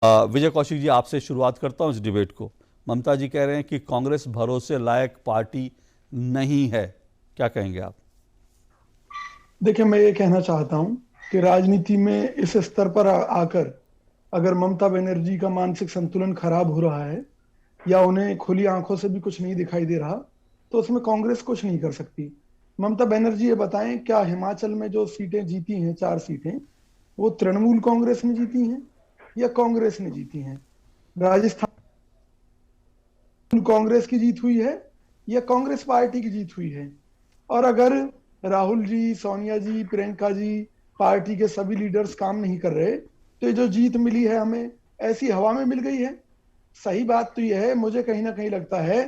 विजय कौशिक जी, आपसे शुरुआत करता हूं इस डिबेट को। ममता जी कह रहे हैं कि कांग्रेस भरोसे लायक पार्टी नहीं है, क्या कहेंगे आप? देखिए, मैं ये कहना चाहता हूं कि राजनीति में इस स्तर पर आकर अगर ममता बनर्जी का मानसिक संतुलन खराब हो रहा है या उन्हें खुली आंखों से भी कुछ नहीं दिखाई दे रहा, तो उसमें कांग्रेस कुछ नहीं कर सकती। ममता बनर्जी ये बताएं, क्या हिमाचल में जो सीटें जीती हैं, 4 सीटें, वो तृणमूल कांग्रेस ने जीती हैं या कांग्रेस ने जीती हैं? राजस्थान कांग्रेस की जीत हुई है या कांग्रेस पार्टी की जीत हुई है? और अगर राहुल जी, सोनिया जी, प्रियंका जी, पार्टी के सभी लीडर्स काम नहीं कर रहे, तो ये जो जीत मिली है हमें, ऐसी हवा में मिल गई है? सही बात तो यह है, मुझे कहीं ना कहीं लगता है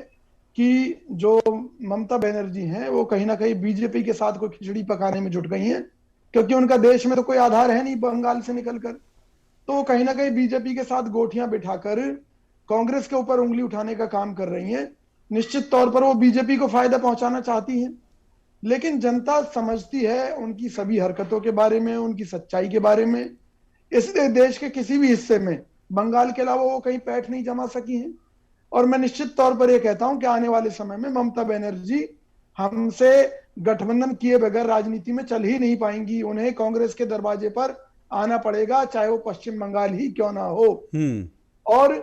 कि जो ममता बनर्जी हैं वो कहीं ना कहीं बीजेपी के साथ कोई खिचड़ी पकाने में जुट गई हैं, क्योंकि उनका देश में तो कोई आधार है नहीं बंगाल से निकलकर। तो वो कहीं ना कहीं बीजेपी के साथ गोठियां बिठाकर कांग्रेस के ऊपर उंगली उठाने का काम कर रही हैं। निश्चित तौर पर वो बीजेपी को फायदा पहुंचाना चाहती हैं, लेकिन जनता समझती है उनकी सभी हरकतों के बारे में, उनकी सच्चाई के बारे में। इसलिए देश के किसी भी हिस्से में बंगाल के अलावा वो कहीं पैठ नहीं जमा सकी हैं। और मैं निश्चित तौर पर यह कहता हूं कि आने वाले समय में ममता बनर्जी हमसे गठबंधन किए बगैर राजनीति में चल ही नहीं पाएंगी। उन्हें कांग्रेस के दरवाजे पर आना पड़ेगा, चाहे वो पश्चिम बंगाल ही क्यों ना हो। और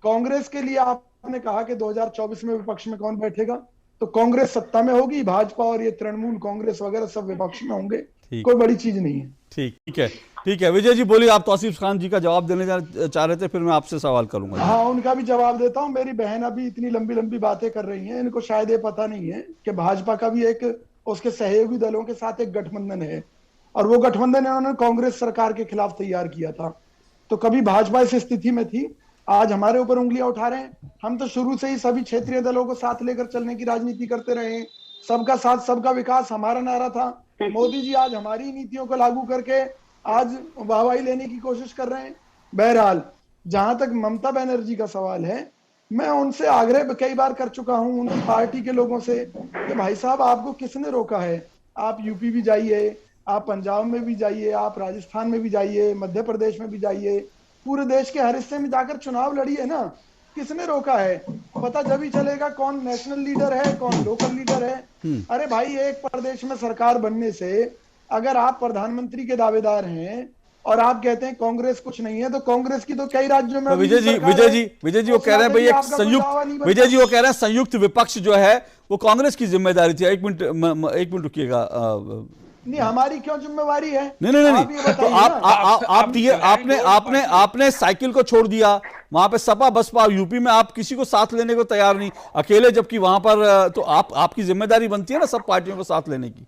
कांग्रेस के लिए आपने कहा कि 2024 में विपक्ष में कौन बैठेगा, तो कांग्रेस सत्ता में होगी, भाजपा और ये तृणमूल कांग्रेस वगैरह सब विपक्ष में होंगे। कोई बड़ी चीज नहीं है। ठीक है, ठीक है। विजय जी बोलिए, आप तौसीफ खान जी का जवाब देने चाह रहे थे, फिर मैं आपसे सवाल करूंगा। हाँ, उनका भी जवाब देता हूं। मेरी बहन अभी इतनी लंबी लंबी बातें कर रही हैं, इनको शायद ये पता नहीं है कि भाजपा का भी एक उसके सहयोगी दलों के साथ एक गठबंधन है, और वो गठबंधन इन्होंने कांग्रेस सरकार के खिलाफ तैयार किया था। तो कभी भाजपा इस स्थिति में थी, आज हमारे ऊपर उंगलियां उठा रहे हैं। हम तो शुरू से ही सभी क्षेत्रीय दलों को साथ लेकर चलने की राजनीति करते रहे हैं। सबका साथ सबका विकास हमारा नारा था। मोदी जी आज हमारी नीतियों को लागू करके आज वाहवाही लेने की कोशिश कर रहे हैं। बहरहाल, जहां तक ममता बनर्जी का सवाल है, मैं उनसे आग्रह कई बार कर चुका हूं, उनकी पार्टी के लोगों से, कि भाई साहब, आपको किसने रोका है? आप यूपी भी जाइए, आप पंजाब में भी जाइए, आप राजस्थान में भी जाइए, मध्य प्रदेश में भी जाइए, पूरे देश के हर हिस्से में जाकर चुनाव लड़िए ना। किसने रोका है? पता जब ही चलेगा कौन नेशनल लीडर है, कौन लोकल लीडर है। अरे भाई, एक प्रदेश में सरकार बनने से अगर आप प्रधानमंत्री के दावेदार हैं और आप कहते हैं कांग्रेस कुछ नहीं है, तो कांग्रेस की तो कई राज्यों में तो विजय जी वो कह रहे हैं भाई एक संयुक्त, विजय जी वो कह रहे हैं संयुक्त विपक्ष जो है वो कांग्रेस की जिम्मेदारी थी। एक मिनट रुकिएगा। नहीं, हमारी क्यों जिम्मेवारी है? नहीं। तो आपने साइकिल को छोड़ दिया, वहां पे सपा बसपा यूपी में आप किसी को साथ लेने को तैयार नहीं, अकेले, जबकि वहां पर तो आपकी जिम्मेदारी बनती है ना सब पार्टियों को साथ लेने की।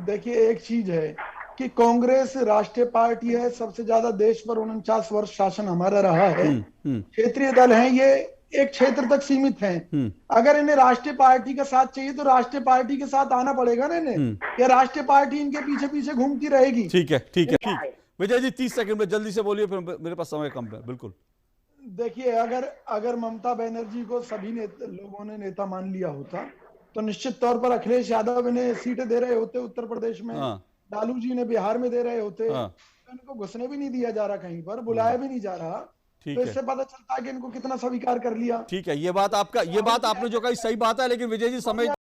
देखिए, एक चीज है कि कांग्रेस राष्ट्रीय पार्टी है, सबसे ज्यादा देश पर 49 वर्ष शासन हमारा रहा है। क्षेत्रीय दल हैं, ये एक क्षेत्र तक सीमित हैं। अगर इन्हें राष्ट्रीय पार्टी का साथ चाहिए तो राष्ट्रीय पार्टी के साथ आना पड़ेगा ना इन्हें, या राष्ट्रीय पार्टी इनके पीछे पीछे घूमती रहेगी। ठीक है। विजय जी 30 सेकंड में जल्दी से बोलिए, फिर मेरे पास समय कम है। बिल्कुल। देखिए, अगर ममता बनर्जी को सभी लोगों ने नेता मान लिया होता, तो निश्चित तौर पर अखिलेश यादव इन्हें सीटें दे रहे होते उत्तर प्रदेश में, लालू जी ने बिहार में दे रहे होते। तो इनको घुसने भी नहीं दिया जा रहा, कहीं पर बुलाया भी नहीं जा रहा। तो इससे पता चलता है कि इनको कितना स्वीकार कर लिया। ठीक है, ये बात आपने जो कही सही बात है, लेकिन विजय जी समय